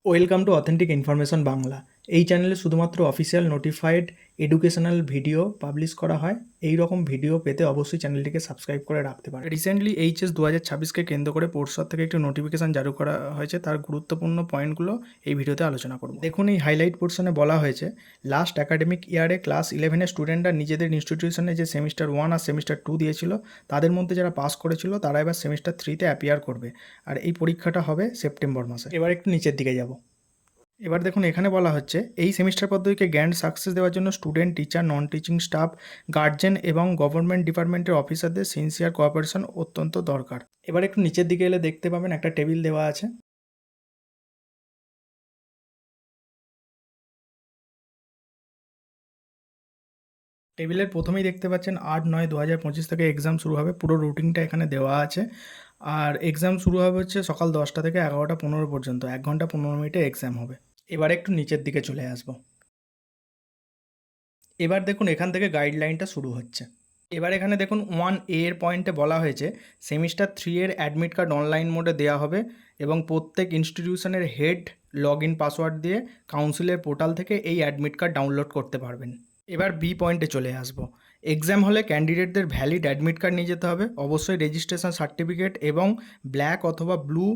Welcome to authentic information Bangla. এই চ্যানেলে শুধুমাত্র official notified educational video publish করা হয়। এই রকম ভিডিও পেতে অবশ্যই চ্যানেলটিকে সাবস্ক্রাইব করে রাখতে পারেন। রিসেন্টলি এইচএস 2026কে কেন্দ্র করে পর্ষদ থেকে একটি নোটিফিকেশান জারি করা হয়েছে। তার গুরুত্বপূর্ণ পয়েন্টগুলো এই ভিডিওতে আলোচনা করব। দেখুন, এই হাইলাইট পোর্শনে বলা হয়েছে লাস্ট একাডেমিক ইয়ারে ক্লাস 11-এর স্টুডেন্টরা নিজেদের ইনস্টিটিউশনে যে সেমিস্টার 1 আর সেমিস্টার 2 দিয়েছিল, তাদের মধ্যে যারা পাস করেছিল তারা এবার সেমিস্টার 3তে অ্যাপিয়ার করবে। আর এই পরীক্ষাটা হবে সেপ্টেম্বর মাসে। এবার একটু নিচের দিকে যাব। এবার দেখুন, এখানে বলা হচ্ছে এই সেমিস্টার পদ্ধতিকে গ্র্যান্ড সাকসেস দেওয়ার জন্য student, teacher, non teaching staff, guardian এবং গভর্নমেন্ট ডিপার্টমেন্টের অফিসারদের সিনসিয়ার কোঅপারেশন অত্যন্ত দরকার। এবার একটু নিচের দিকে এলে দেখতে পাবেন একটা টেবিল দেওয়া আছে। টেবিলের প্রথমেই দেখতে পাচ্ছেন 8-9-2025 থেকে এক্সাম শুরু হবে। পুরো রুটিনটা এখানে দেওয়া আছে। আর এক্সাম শুরু হবে হচ্ছে সকাল 10টা থেকে 11টা 15 পর্যন্ত। 1 ঘন্টা 15 মিনিটে এক্সাম হবে। এবার একটু নিচের দিকে চলে আসবো। এবার দেখুন, এখান থেকে গাইডলাইনটা শুরু হচ্ছে। এবার এখানে দেখুন 1A এর পয়েন্টে বলা হয়েছে সেমিস্টার 3 এর অ্যাডমিট কার্ড অনলাইন মোডে দেওয়া হবে এবং প্রত্যেক ইনস্টিটিউশনের হেড লগ ইন পাসওয়ার্ড দিয়ে কাউন্সিলের পোর্টাল থেকে এই অ্যাডমিট কার্ড ডাউনলোড করতে পারবেন। এবার বি পয়েন্টে চলে আসবো। এক্সাম হলে ক্যান্ডিডেটদের ভ্যালিড অ্যাডমিট কার্ড নিয়ে যেতে হবে। অবশ্যই রেজিস্ট্রেশন সার্টিফিকেট এবং ব্ল্যাক অথবা ব্লু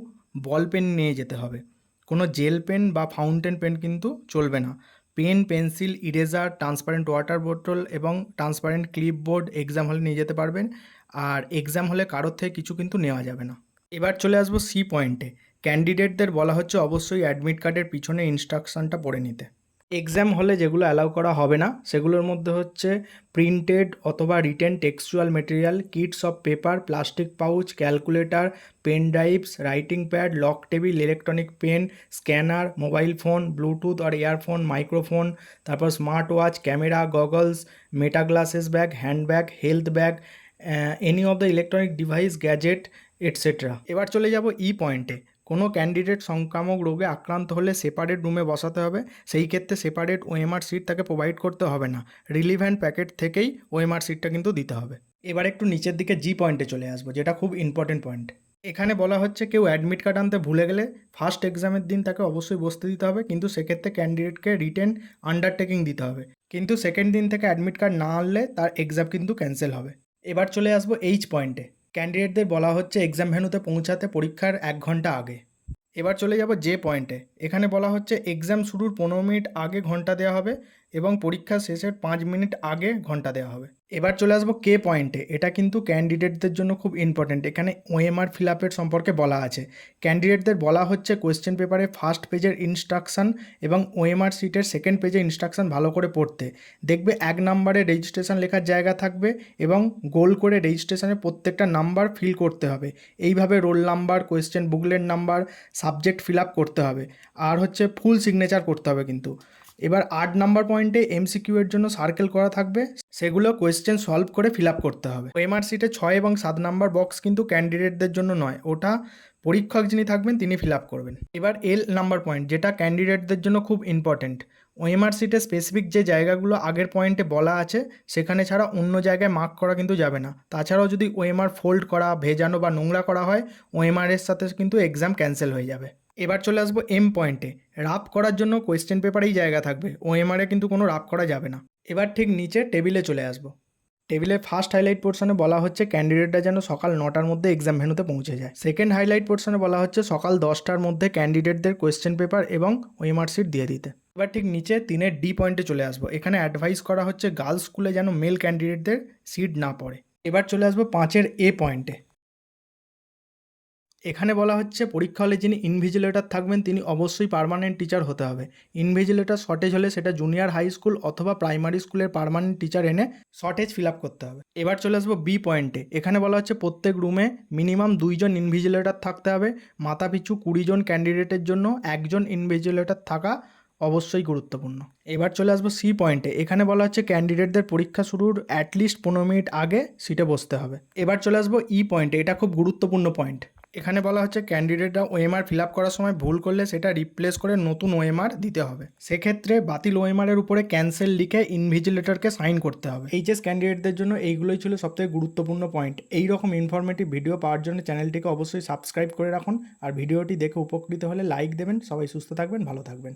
বল পেন নিয়ে যেতে হবে। কোনো জেল পেন বা ফাউন্টেন পেন কিন্তু চলবে না। Pen, pencil, eraser, transparent water বোতল এবং ট্রান্সপারেন্ট ক্লিপবোর্ড এক্সাম হলে নিয়ে যেতে পারবেন। আর এক্সাম হলে কারোর থেকে কিছু কিন্তু নেওয়া যাবে না। এবার চলে আসবো সি পয়েন্টে। ক্যান্ডিডেটদের বলা হচ্ছে অবশ্যই অ্যাডমিট কার্ডের পিছনে ইনস্ট্রাকশনটা পড়ে নিতে। এক্সাম হলে যেগুলো অ্যালাউ করা হবে না সেগুলোর মধ্যে হচ্ছে প্রিন্টেড অথবা written textual material, kits of paper, plastic pouch, calculator, pen drives, writing pad, log table, electronic pen, scanner, mobile phone, bluetooth আর ইয়ারফোন, মাইক্রোফোন, তারপর smart watch, camera, goggles, Meta glasses bag, handbag, health bag, any of the electronic device, gadget etcetera. এবার চলে যাব ই পয়েন্টে। কোনো candidate সংক্রামক রোগে আক্রান্ত হলে সেপারেট রুমে বসাতে হবে। সেই ক্ষেত্রে সেপারেট ওএমআর সিট তাকে প্রোভাইড করতে হবে না। রিলিভেন্ট প্যাকেট থেকেই ওএমআর সিটটা কিন্তু দিতে হবে। এবার একটু নিচের দিকে জি পয়েন্টে চলে আসবো, যেটা খুব ইম্পর্টেন্ট পয়েন্ট। এখানে বলা হচ্ছে কেউ অ্যাডমিট কার্ড আনতে ভুলে গেলে ফার্স্ট এক্সামের দিন তাকে অবশ্যই বসতে দিতে হবে, কিন্তু সেক্ষেত্রে ক্যান্ডিডেটকে রিটেন আন্ডারটেকিং দিতে হবে। কিন্তু সেকেন্ড দিন থেকে অ্যাডমিট কার্ড না আনলে তার এক্সাম কিন্তু ক্যান্সেল হবে। এবার চলে আসবো এইচ পয়েন্টে। ক্যান্ডিডেটদের বলা হচ্ছে এক্সাম ভেন্যুতে পৌঁছাতে পরীক্ষার 1 ঘন্টা আগে। এবার চলে যাব যে পয়েন্টে। এখানে বলা হচ্ছে এক্সাম শুরুর 15 মিনিট আগে ঘন্টা দেওয়া হবে এবং পরীক্ষা শেষের 5 মিনিট আগে ঘন্টা দেওয়া হবে। এবার চলে আসবো কে পয়েন্টে। এটা কিন্তু ক্যান্ডিডেটদের জন্য খুব ইম্পর্টেন্ট। এখানে ওএমআর ফিল আপের সম্পর্কে বলা আছে। ক্যান্ডিডেটদের বলা হচ্ছে কোয়েশ্চেন পেপারে ফার্স্ট পেজের ইনস্ট্রাকশান এবং ওএমআর সিটের সেকেন্ড পেজে ইনস্ট্রাকশান ভালো করে পড়তে। দেখবে 1 নম্বরে রেজিস্ট্রেশন লেখার জায়গা থাকবে এবং গোল করে রেজিস্ট্রেশনের প্রত্যেকটা নাম্বার ফিল করতে হবে। এইভাবে roll number, question booklet number, subject fill up করতে হবে। আর হচ্ছে ফুল সিগনেচার করতে হবে কিন্তু। এবার 8 নাম্বার পয়েন্টে এমসিকিউ এর জন্য সার্কেল করা থাকবে, সেগুলো কোয়েশ্চেন সলভ করে ফিল আপ করতে হবে। ওএমআর সিটে 6 এবং 7 নাম্বার বক্স কিন্তু ক্যান্ডিডেটদের জন্য নয়, ওটা পরীক্ষক যিনি থাকবেন তিনি ফিল আপ করবেন। এবার এল নাম্বার পয়েন্ট, যেটা ক্যান্ডিডেটদের জন্য খুব ইম্পর্টেন্ট। ওএমআর সিটে স্পেসিফিক যে জায়গাগুলো আগের পয়েন্টে বলা আছে সেখানে ছাড়া অন্য জায়গায় মার্ক করা কিন্তু যাবে না। তাছাড়াও যদি ওএমআর ফোল্ড করা, ভেজানো বা নোংরা করা হয় ওএমআর এর সাথে কিন্তু এক্সাম ক্যান্সেল হয়ে যাবে। এবার চলে আসবো এম পয়েন্টে। রাফ করার জন্য কোয়েশ্চেন পেপারেই জায়গা থাকবে, ওএমআরে কিন্তু কোনো রাফ করা যাবে না। এবার ঠিক নিচে টেবিলে চলে আসবো। টেবিলের ফার্স্ট হাইলাইট পোর্শনে বলা হচ্ছে ক্যান্ডিডেটরা যেন সকাল 9টার মধ্যে এক্সাম ভেন্যুতে পৌঁছে যায়। সেকেন্ড হাইলাইট পোর্শনে বলা হচ্ছে সকাল 10টার মধ্যে ক্যান্ডিডেটদের কোয়েশ্চেন পেপার এবং ওএমআর সিট দিয়ে দিতে। এবার ঠিক নিচে 3-এর ডি পয়েন্টে চলে আসবো। এখানে অ্যাডভাইস করা হচ্ছে গার্লস স্কুলে যেন মেল ক্যান্ডিডেটদের সিট না পড়ে। এবার চলে আসবো 5-এর এ পয়েন্টে। এখানে বলা হচ্ছে পরীক্ষা হলে যিনি ইনভিজিলেটর থাকবেন তিনি অবশ্যই পার্মানেন্ট টিচার হতে হবে। ইনভিজিলেটর শর্টেজ হলে সেটা জুনিয়র হাই স্কুল অথবা প্রাইমারি স্কুলের পার্মানেন্ট টিচার এনে শর্টেজ ফিল আপ করতে হবে। এবার চলে আসবো বি পয়েন্টে। এখানে বলা হচ্ছে প্রত্যেক রুমে মিনিমাম 2 জন ইনভিজিলেটর থাকতে হবে। মাথাপিছু 20 জন ক্যান্ডিডেটের জন্য 1 জন ইনভিজিলেটর থাকা অবশ্যই গুরুত্বপূর্ণ। এবার চলে আসবো সি পয়েন্টে। এখানে বলা হচ্ছে ক্যান্ডিডেটদের পরীক্ষা শুরুর অ্যাটলিস্ট 15 মিনিট আগে সিটে বসতে হবে। এবার চলে আসবো ই পয়েন্টে। এটা খুব গুরুত্বপূর্ণ পয়েন্ট। এখানে বলা হচ্ছে ক্যান্ডিডেটরা ওএমআর ফিল আপ করার সময় ভুল করলে সেটা রিপ্লেস করে নতুন ওএমআর দিতে হবে। সেক্ষেত্রে বাতিল ওএমআরের উপরে ক্যান্সেল লিখে ইনভিজিলেটরকে সাইন করতে হবে। এইচএস ক্যান্ডিডেটদের জন্য এইগুলোই ছিল সবথেকে গুরুত্বপূর্ণ পয়েন্ট। এই রকম ইনফরমেটিভ ভিডিও পাওয়ার জন্য চ্যানেলটিকে অবশ্যই সাবস্ক্রাইব করে রাখুন, আর ভিডিওটি দেখে উপকৃত হলে লাইক দেবেন। সবাই সুস্থ থাকবেন, ভালো থাকবেন।